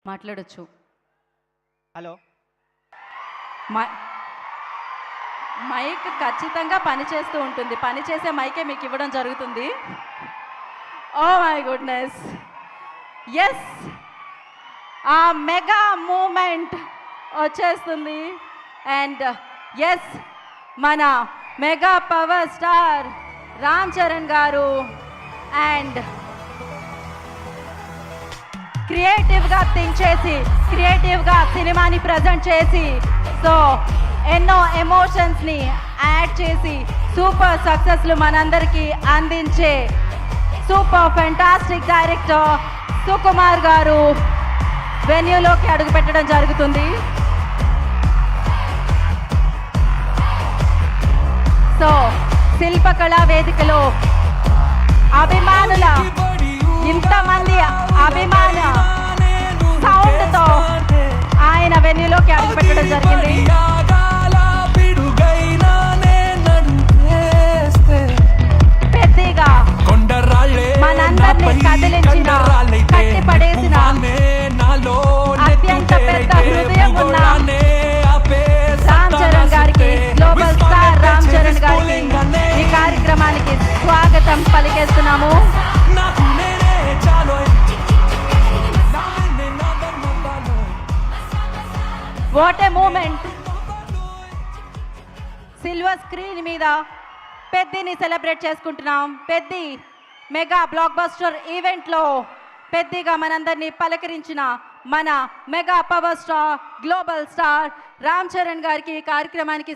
మాట్లాడొచ్చు. Hello. Mic ఖచ్చితంగా పనిచేస్తూ ఉంటుంది. పనిచేసే మైకే మీకు ఇవ్వడం జరుగుతుంది. ఓ మై గుడ్నెస్, ఎస్, ఆ మెగా మూమెంట్ వచ్చేస్తుంది. అండ్ ఎస్, మన mega power star Ram Charan గారు అండ్ క్రియేటివ్గా థింక్ చేసి క్రియేటివ్గా సినిమాని ప్రజెంట్ చేసి సో ఎన్నో ఎమోషన్స్ని యాడ్ చేసి సూపర్ సక్సెస్లు మనందరికీ అందించే సూపర్ ఫెంటాస్టిక్ డైరెక్టర్ సుకుమార్ గారు వెన్యూలోకి అడుగుపెట్టడం జరుగుతుంది. సో శిల్పకళా వేదికలో అభిమానుల ఇంతమంది అభిమాన సౌండ్తో ఆయన వెన్యూలోకి అడుగుపెట్టడం జరిగింది. పెద్దగా మనందరినీ కదిలించిన, కట్టి పడేసిన, అత్యంత పెద్ద హృదయం ఉన్న రామ్ చరణ్ గారికి, గ్లోబల్ స్టార్ రామ్ చరణ్ గారికి ఈ కార్యక్రమానికి స్వాగతం పలికేస్తున్నాము. What a moment! Silver screen మీద పెద్దిని సెలబ్రేట్ చేసుకుంటున్నాం. పెద్ది మెగా బ్లాక్ బస్టర్ ఈవెంట్లో పెద్దిగా మనందరినీ పలకరించిన మన mega power star global star Ram Charan గారికి ఈ కార్యక్రమానికి